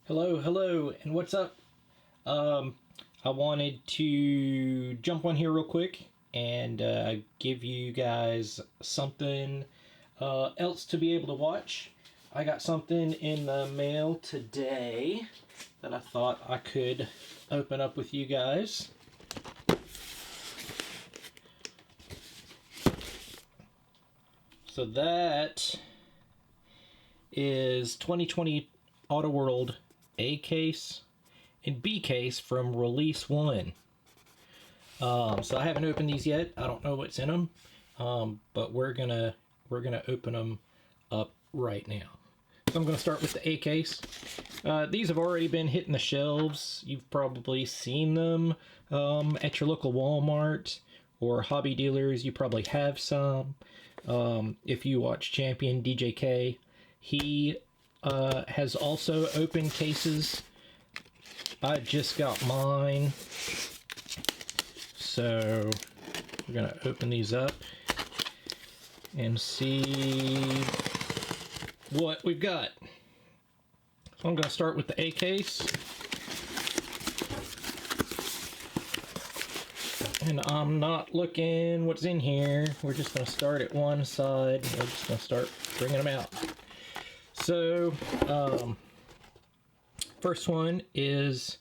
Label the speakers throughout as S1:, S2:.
S1: Hello, and what's up? I wanted to jump on here real quick and give you guys something else to be able to watch. I got something in the mail today that I thought I could open up with you guys. So that is 2020 Auto World A case and B case from Release 1. So I haven't opened these yet. I don't know what's in them, but we're gonna open them up right now. So I'm gonna start with the A case. These have already been hitting the shelves. You've probably seen them at your local Walmart or hobby dealers. You probably have some. If you watch Champion DJK, he has also opened cases. I just got mine, so we're gonna open these up and see what we've got. So I'm gonna start with the A case, and I'm not looking what's in here. We're just gonna start at one side. We're just gonna start bringing them out. So, first one is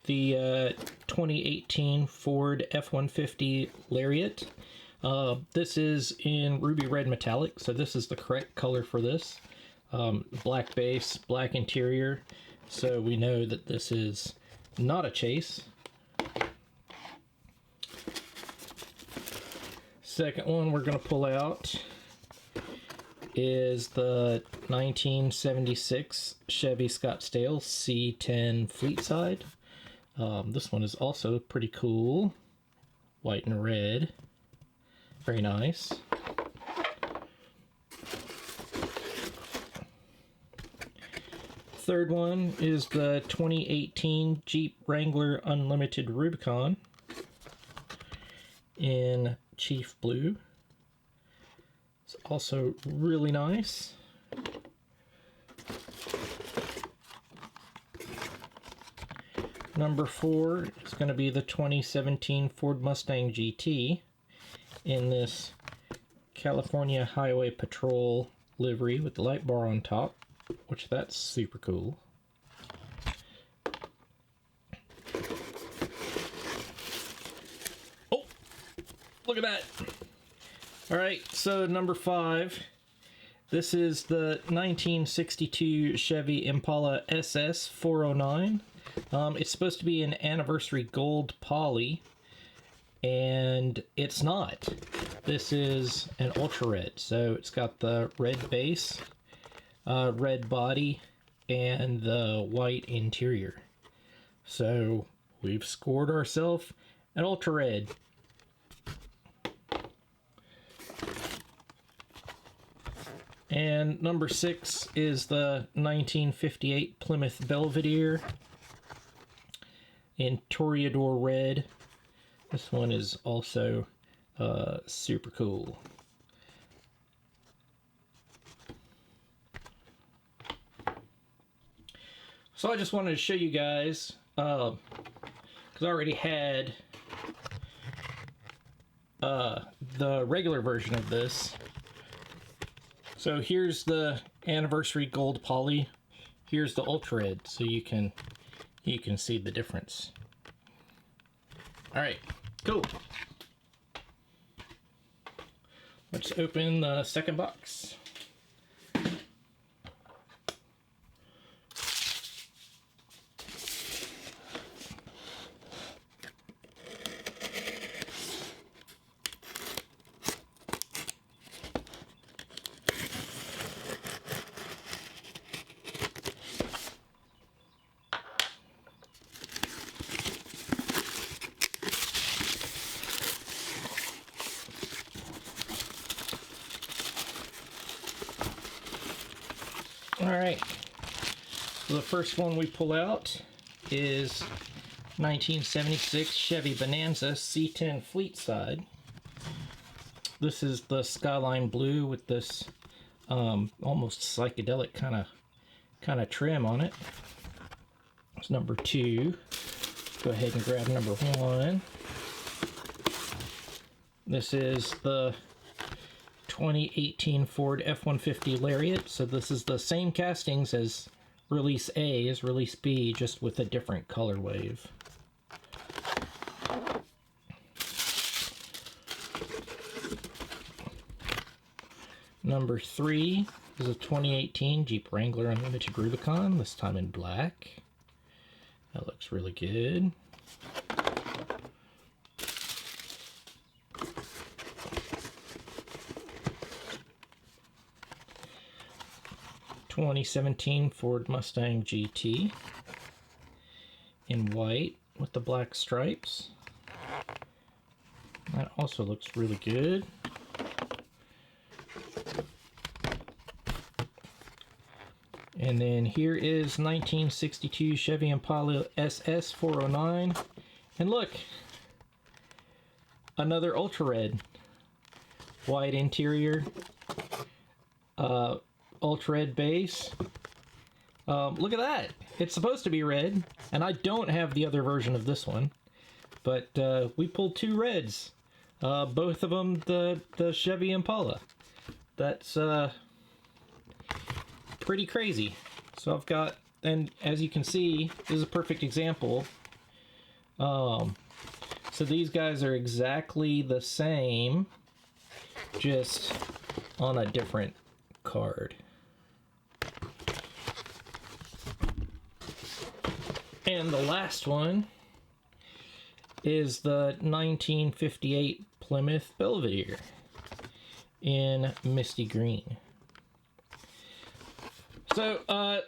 S1: the 2018 Ford F-150 Lariat. This is in ruby red metallic, so this is the correct color for this. Black base, black interior, so we know that this is not a chase. Second one we're going to pull out is the 1976 Chevy Scottsdale C10 Fleetside. This one is also pretty cool. White and red. Very nice. Third one is the 2018 Jeep Wrangler Unlimited Rubicon in Chief Blue. It's also really nice. Number 4 is going to be the 2017 Ford Mustang GT in this California Highway Patrol livery with the light bar on top, which that's super cool. Oh, look at that. All right, so number 5, this is the 1962 Chevy Impala SS 409. It's supposed to be an anniversary gold poly, and it's not. This is an ultra red, so it's got the red base, red body, and the white interior. So we've scored ourselves an ultra red. And number 6 is the 1958 Plymouth Belvedere in Toreador Red. This one is also super cool. So I just wanted to show you guys, because I already had the regular version of this. So here's the anniversary gold poly. Here's the ultra red, so you can see the difference. All right, cool. Let's open the second box. Alright, so the first one we pull out is 1976 Chevy Bonanza C10 Fleetside. This is the Skyline Blue with this almost psychedelic kind of trim on it. That's number 2. Go ahead and grab number 1. This is the 2018 Ford F-150 Lariat. So this is the same castings as Release A as Release B, just with a different color wave. Number 3 is a 2018 Jeep Wrangler Unlimited Rubicon, this time in black. That looks really good. (2017) Ford Mustang GT in white with the black stripes. That also looks really good. And then here is 1962 Chevy Impala SS 409. And look, another ultra red. White interior, ultra red base. Look at that. It's supposed to be red, and I don't have the other version of this one. But we pulled 2 reds. Both of them the Chevy Impala. That's pretty crazy. So I've got, and as you can see, this is a perfect example. So these guys are exactly the same, just on a different card. And the last one is the 1958 Plymouth Belvedere in misty green. So,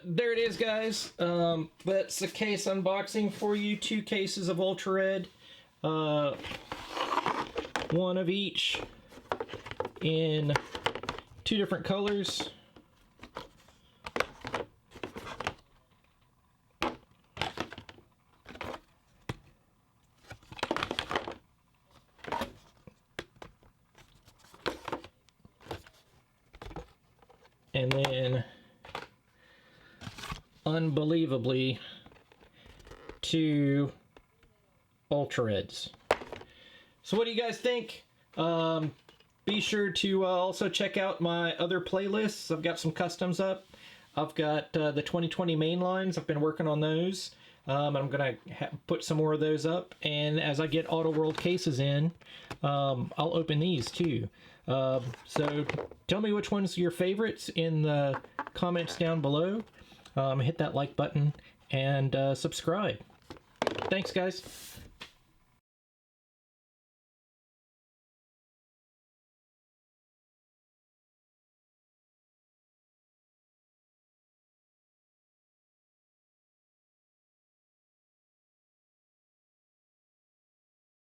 S1: there it is, guys. That's a case unboxing for you. 2 cases of Ultra Red. 1 of each in 2 different colors. And then, unbelievably, 2 Ultra Reds. So what do you guys think? Be sure to also check out my other playlists. I've got some customs up. I've got the 2020 mainlines. I've been working on those. I'm going to put some more of those up. And as I get Auto World cases in, I'll open these too. So tell me which one's your favorites in the comments down below. Hit that like button and subscribe. Thanks, guys.